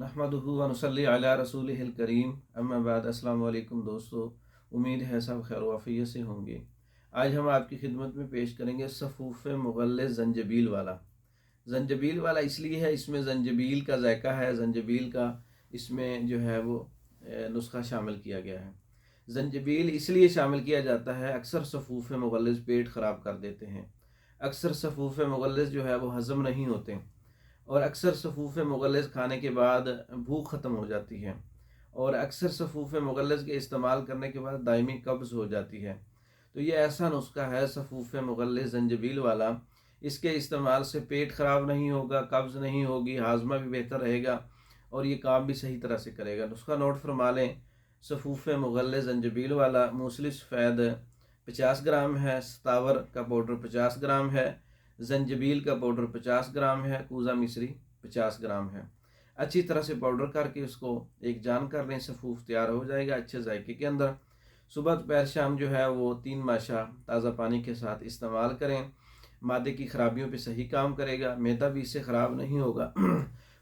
नहमदुहु व नुसल्ली अला रसूलिहिल करीम अम्मा बाद। अस्सलाम वालेकुम दोस्तों, उम्मीद है सब खैर वाफियत से होंगे। आज हम आपकी खिदमत में पेश करेंगे सफ़ूफ़ मुग़ल्लिज़ ज़ंजबील वाला। ज़ंजबील वाला इसलिए है, इसमें ज़ंजबील का जायका है, ज़ंजबील का इसमें जो है वो नुस्खा शामिल किया गया है। ज़ंजबील इसलिए शामिल किया जाता है, अक्सर सफ़ूफ़ मुग़ल्लिज़ पेट ख़राब कर देते हैं, अक्सर सफ़ूफ़ मुग़ल्लिज़ जो है वो हज़म नहीं होते, और अक्सर सफ़ूफ़ मुग़ल्लिज़ खाने के बाद भूख ख़त्म हो जाती है, और अक्सर सफ़ूफ़ मुग़ल्लिज़ के इस्तेमाल करने के बाद दायमी कब्ज़ हो जाती है। तो ये ऐसा नुस्खा है सफ़ूफ़ मुग़ल्लिज़ ज़ंजबील वाला। इसके इस्तेमाल से पेट ख़राब नहीं होगा, कब्ज़ नहीं होगी, हाजमा भी बेहतर रहेगा और ये काम भी सही तरह से करेगा। नुस्खा नोट फरमा लें। सफ़ूफ़ मुग़ल्लिज़ ज़ंजबील वाला मूसली सफ़ेद 50 ग्राम है, सतावर का पाउडर 50 ग्राम है, ज़ंजबील का पाउडर 50 ग्राम है, कूज़ा मिस्री 50 ग्राम है। अच्छी तरह से पाउडर करके उसको एक जान कर लें। सफ़ूफ़ तैयार हो जाएगा अच्छे जायके के अंदर। सुबह दोपहर शाम जो है वो 3 माशा ताज़ा पानी के साथ इस्तेमाल करें। मादे की ख़राबियों पे सही काम करेगा, मैदा भी इससे ख़राब नहीं होगा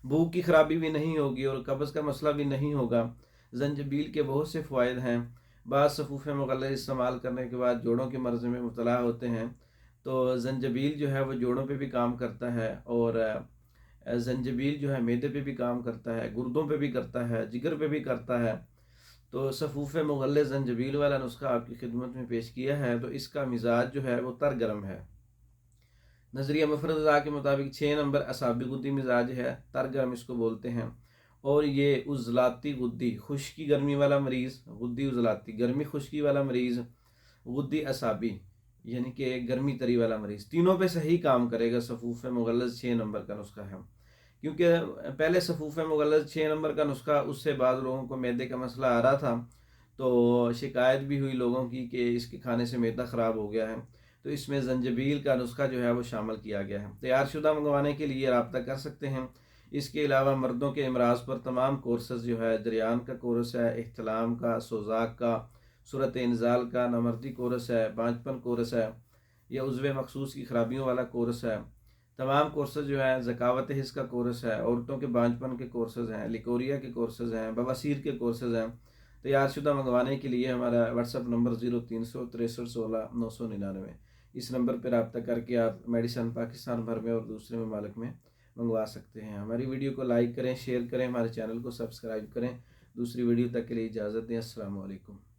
भूख की ख़राबी भी नहीं होगी और कब्ज़ का मसला भी नहीं होगा। ज़ंजबील के बहुत से फ़वाइद हैं। बाद सफ़ूफ़ मुग़ल्लिज़ इस्तेमाल करने के बाद जोड़ों के मर्ज़ में मुब्तला होते हैं तो ज़ंजबील जो है वो जोड़ों पे भी काम करता है, और ज़ंजबील जो है मैदे पे भी काम करता है, गुर्दों पे भी करता है, जिगर पे भी करता है। तो सफ़ूफ़ मुग़ल्लिज़ ज़ंजबील वाला नुस्खा आपकी खिदमत में पेश किया है। तो इसका मिजाज जो है वो तर गर्म है। नज़रिया मुफ़रदा के मुताबिक 6 नंबर असाबी गुद्दी मिजाज है, तर गर्म इसको बोलते हैं। और ये उज़लाती गुद्दी, खुश्की गर्मी वाला मरीज़, गुद्दी उज़लाती गर्मी खुश्की वाला मरीज़, गुद्दी असाबी यानी कि गर्मी तरी वाला मरीज़, तीनों पे सही काम करेगा। सफ़ूफ़ मुग़ल्लिज़ 6 नंबर का नुस्खा है। क्योंकि पहले सफ़ूफ़ मुग़ल्लिज़ 6 नंबर का नुस्खा, उससे बाद लोगों को मैदे का मसला आ रहा था, तो शिकायत भी हुई लोगों की कि इसके खाने से मैदा ख़राब हो गया है। तो इसमें ज़ंजबील का नुस्खा जो है वो शामिल किया गया है। तैयार शुदा मंगवाने के लिए रब्ता कर सकते हैं। इसके अलावा मर्दों के अमराज़ पर तमाम कोर्सेज़ जो है, दरियान का कोर्स है, इख्तिलाम का, सोज़ाक का, सूरत इंज़ाल का, नामर्दी कोर्स है, बांझपन कोर्स है, या उज़्व मखसूस की खराबियों वाला कोर्स है। तमाम कोर्सेज़ जो हैं, ज़कावत हिस्स का कोर्स है, औरतों के बांझपन के कोर्सेज़ हैं, लिकोरिया के कोर्सेज़ हैं, बवासीर के कोर्सेज़ हैं। तैयार शुदा मंगवाने के लिए हमारा व्हाट्सअप नंबर 0363 इस नंबर पर रब्ता करके आप मेडिसन पाकिस्तान भर में और दूसरे ममालिक में मंगवा सकते हैं। हमारी वीडियो को लाइक करें, शेयर करें, हमारे चैनल को सब्सक्राइब करें। दूसरी वीडियो तक के लिए इजाज़त दें। अस्सलाम वालेकुम।